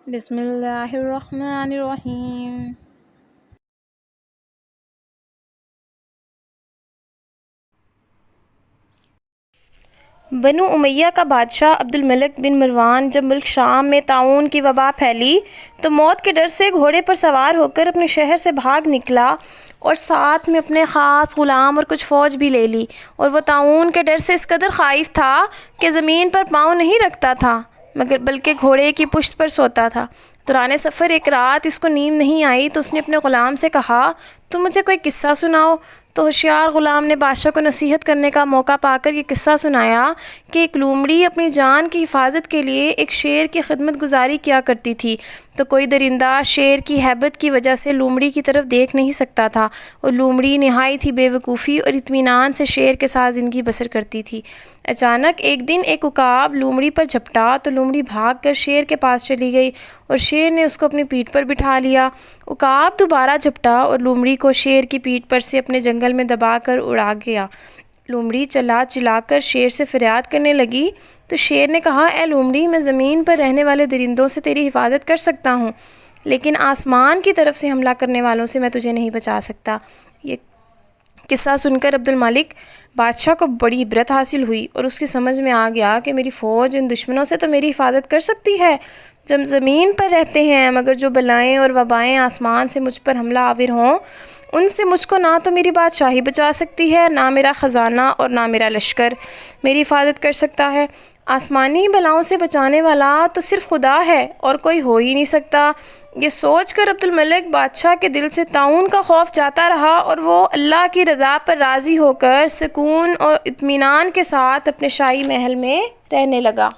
بسم اللہ الرحمن الرحیم۔ بنو امیہ کا بادشاہ عبد الملک بن مروان جب ملک شام میں طاعون کی وبا پھیلی تو موت کے ڈر سے گھوڑے پر سوار ہو کر اپنے شہر سے بھاگ نکلا اور ساتھ میں اپنے خاص غلام اور کچھ فوج بھی لے لی، اور وہ طاعون کے ڈر سے اس قدر خائف تھا کہ زمین پر پاؤں نہیں رکھتا تھا مگر بلکہ گھوڑے کی پشت پر سوتا تھا۔ دوران سفر ایک رات اس کو نیند نہیں آئی تو اس نے اپنے غلام سے کہا، تم مجھے کوئی قصہ سناؤ۔ تو ہوشیار غلام نے بادشاہ کو نصیحت کرنے کا موقع پا کر یہ قصہ سنایا کہ ایک لومڑی اپنی جان کی حفاظت کے لیے ایک شیر کی خدمت گزاری کیا کرتی تھی، تو کوئی درندہ شیر کی ہیبت کی وجہ سے لومڑی کی طرف دیکھ نہیں سکتا تھا، اور لومڑی نہایت ہی بے وقوفی اور اطمینان سے شیر کے ساتھ زندگی بسر کرتی تھی۔ اچانک ایک دن ایک عقاب لومڑی پر جھپٹا تو لومڑی بھاگ کر شیر کے پاس چلی گئی اور شیر نے اس کو اپنی پیٹھ پر بٹھا لیا۔ عقاب دوبارہ جھپٹا اور لومڑی کو شیر کی پیٹھ پر سے اپنے جنگل میں دبا کر اڑا گیا۔ لومڑی چلا چلا کر شیر سے فریاد کرنے لگی تو شیر نے کہا، اے لومڑی، میں زمین پر رہنے والے درندوں سے تیری حفاظت کر سکتا ہوں لیکن آسمان کی طرف سے حملہ کرنے والوں سے میں تجھے نہیں بچا سکتا۔ یہ قصہ سن کر عبد الملک بادشاہ کو بڑی عبرت حاصل ہوئی اور اس کی سمجھ میں آ گیا کہ میری فوج ان دشمنوں سے تو میری حفاظت کر سکتی ہے جب زمین پر رہتے ہیں، مگر جو بلائیں اور وبائیں آسمان سے مجھ پر حملہ آور ہوں ان سے مجھ کو نہ تو میری بادشاہی بچا سکتی ہے، نہ میرا خزانہ اور نہ میرا لشکر میری حفاظت کر سکتا ہے۔ آسمانی بلاؤں سے بچانے والا تو صرف خدا ہے اور کوئی ہو ہی نہیں سکتا۔ یہ سوچ کر عبد الملک بادشاہ کے دل سے طاعون کا خوف جاتا رہا اور وہ اللہ کی رضا پر راضی ہو کر سکون اور اطمینان کے ساتھ اپنے شاہی محل میں رہنے لگا۔